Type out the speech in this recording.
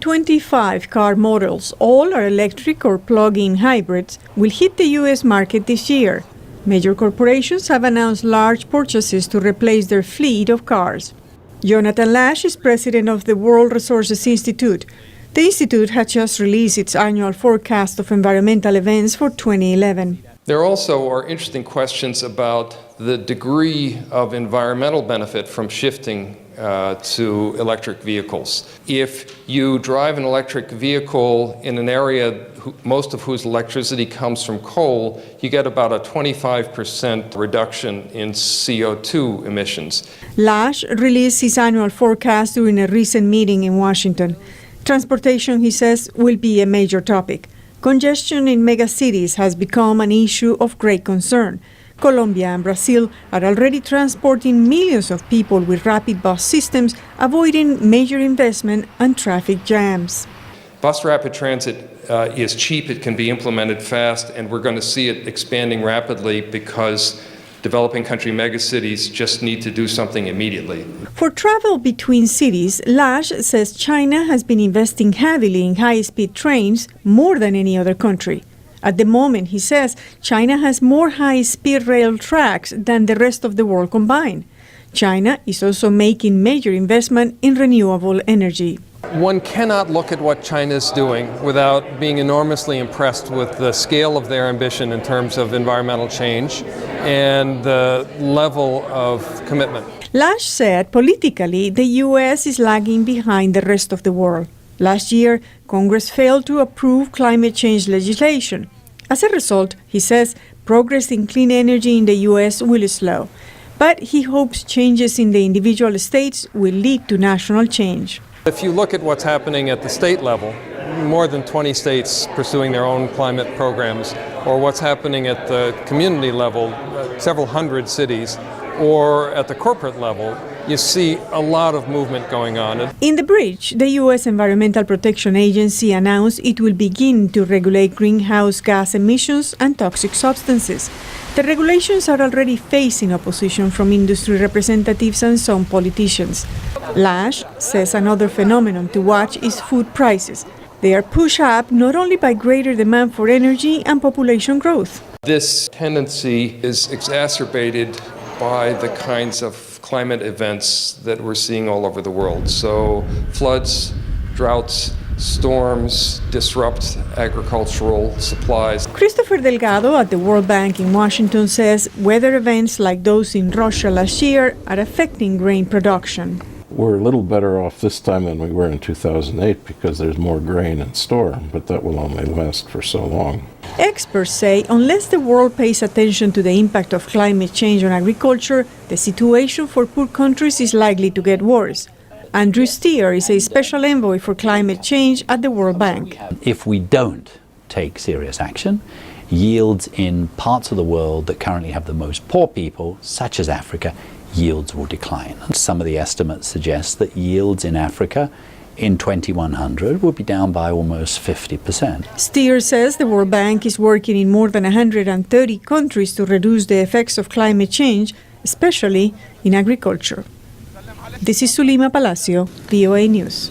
25 car models, all are electric or plug-in hybrids, will hit the U.S. market this year. Major corporations have announced large purchases to replace their fleet of cars. Jonathan Lash is president of the World Resources Institute. The institute had just released its annual forecast of environmental events for 2011. There also are interesting questions about the degree of environmental benefit from shifting to electric vehicles. If you drive an electric vehicle in an area most of whose electricity comes from coal, you get about a 25% reduction in CO2 emissions. Lash released his annual forecast during a recent meeting in Washington. Transportation, he says, will be a major topic. Congestion in megacities has become an issue of great concern. Colombia and Brazil are already transporting millions of people with rapid bus systems, avoiding major investment and traffic jams. Bus rapid transit is cheap, it can be implemented fast, and we're going to see it expanding rapidly because developing country megacities just need to do something immediately. For travel between cities, Lash says China has been investing heavily in high-speed trains more than any other country. At the moment, he says, China has more high-speed rail tracks than the rest of the world combined. China is also making major investment in renewable energy. One cannot look at what China is doing without being enormously impressed with the scale of their ambition in terms of environmental change and the level of commitment. Lash said politically the U.S. is lagging behind the rest of the world. Last year, Congress failed to approve climate change legislation. As a result, he says, progress in clean energy in the U.S. will slow. But he hopes changes in the individual states will lead to national change. If you look at what's happening at the state level, more than 20 states pursuing their own climate programs, or what's happening at the community level, several hundred cities, or at the corporate level, you see a lot of movement going on. In the bridge, the U.S. Environmental Protection Agency announced it will begin to regulate greenhouse gas emissions and toxic substances. The regulations are already facing opposition from industry representatives and some politicians. Lash says another phenomenon to watch is food prices. They are pushed up not only by greater demand for energy and population growth. This tendency is exacerbated by the kinds of climate events that we're seeing all over the world. So floods, droughts, storms disrupt agricultural supplies. Christopher Delgado at the World Bank in Washington says weather events like those in Russia last year are affecting grain production. We're a little better off this time than we were in 2008 because there's more grain in store, but that will only last for so long. Experts say unless the world pays attention to the impact of climate change on agriculture, the situation for poor countries is likely to get worse. Andrew Steer is a special envoy for climate change at the World Bank. If we don't take serious action, yields in parts of the world that currently have the most poor people, such as Africa, yields will decline. Some of the estimates suggest that yields in Africa in 2100 will be down by almost 50%. Steer says the World Bank is working in more than 130 countries to reduce the effects of climate change, especially in agriculture. This is Zulima Palacio, VOA News.